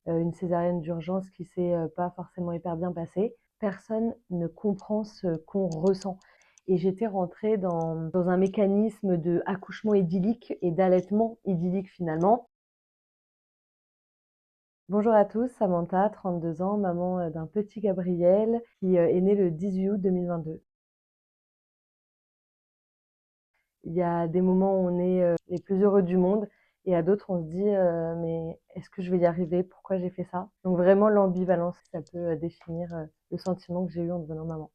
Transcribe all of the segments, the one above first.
une césarienne d'urgence qui s'est, pas forcément hyper bien passée. Personne ne comprend ce qu'on ressent et j'étais rentrée dans un mécanisme d'accouchement idyllique et d'allaitement idyllique finalement. Bonjour à tous, Samantha, 32 ans, maman, d'un petit Gabriel qui, est né le 18 août 2022. Il y a des moments où on est, les plus heureux du monde et à d'autres on se dit, «Mais est-ce que je vais y arriver? Pourquoi j'ai fait ça?» Donc vraiment l'ambivalence, ça peut, définir, le sentiment que j'ai eu en devenant maman.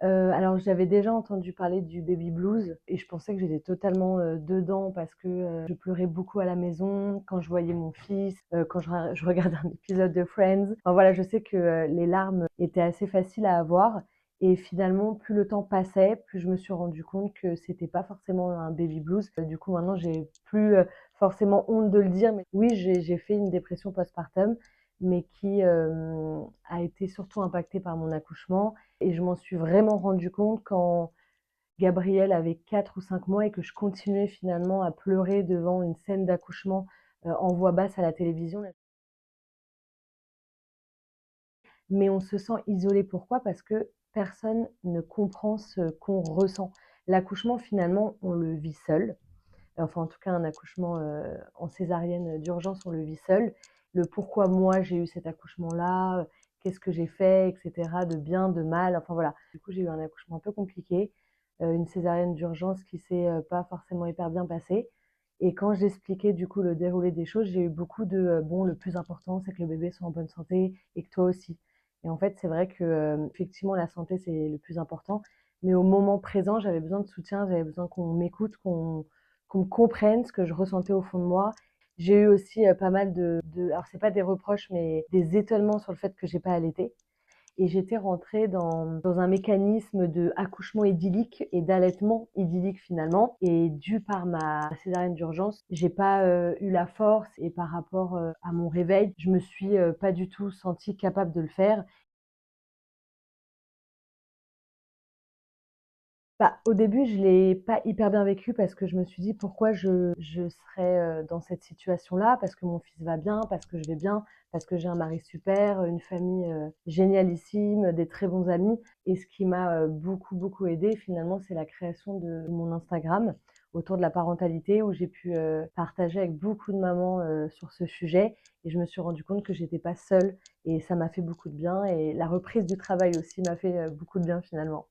Alors j'avais déjà entendu parler du baby blues et je pensais que j'étais totalement, dedans parce que, je pleurais beaucoup à la maison quand je voyais mon fils, quand je regardais un épisode de Friends. Enfin voilà, je sais que, les larmes étaient assez faciles à avoir et finalement plus le temps passait, plus je me suis rendu compte que c'était pas forcément un baby blues. Du coup maintenant j'ai plus, forcément honte de le dire, mais oui j'ai fait une dépression postpartum, mais qui, a été surtout impactée par mon accouchement et je m'en suis vraiment rendu compte quand Gabriel avait 4 ou 5 mois et que je continuais finalement à pleurer devant une scène d'accouchement, en voix basse à la télévision. Mais on se sent isolé. Pourquoi? Parce que personne ne comprend ce qu'on ressent. L'accouchement finalement, on le vit seul. Enfin en tout cas un accouchement, en césarienne d'urgence, on le vit seul. Le pourquoi moi j'ai eu cet accouchement-là, qu'est-ce que j'ai fait et cetera, de bien, de mal, enfin voilà. Du coup, j'ai eu un accouchement un peu compliqué, une césarienne d'urgence qui s'est, pas forcément hyper bien passée et quand j'expliquais du coup le déroulé des choses, j'ai eu beaucoup de, «Bon, le plus important, c'est que le bébé soit en bonne santé et que toi aussi» et en fait, c'est vrai que, effectivement la santé, c'est le plus important, mais au moment présent, j'avais besoin de soutien, j'avais besoin qu'on m'écoute, qu'on me comprenne ce que je ressentais au fond de moi. J'ai eu aussi, pas mal alors c'est pas des reproches, mais des étonnements sur le fait que j'ai pas allaité et j'étais rentrée dans un mécanisme d'accouchement idyllique et d'allaitement idyllique finalement et dû par ma césarienne d'urgence, j'ai pas, eu la force et par rapport, à mon réveil, je me suis, pas du tout sentie capable de le faire. Bah, au début, je l'ai pas hyper bien vécu parce que je me suis dit: «Pourquoi je serais, dans cette situation-là?» parce que mon fils va bien, parce que je vais bien, parce que j'ai un mari super, une famille, génialissime, des très bons amis et ce qui m'a, beaucoup, beaucoup aidée finalement, c'est la création de mon Instagram autour de la parentalité où j'ai pu, partager avec beaucoup de mamans, sur ce sujet et je me suis rendu compte que j'étais pas seule et ça m'a fait beaucoup de bien et la reprise du travail aussi m'a fait, beaucoup de bien finalement.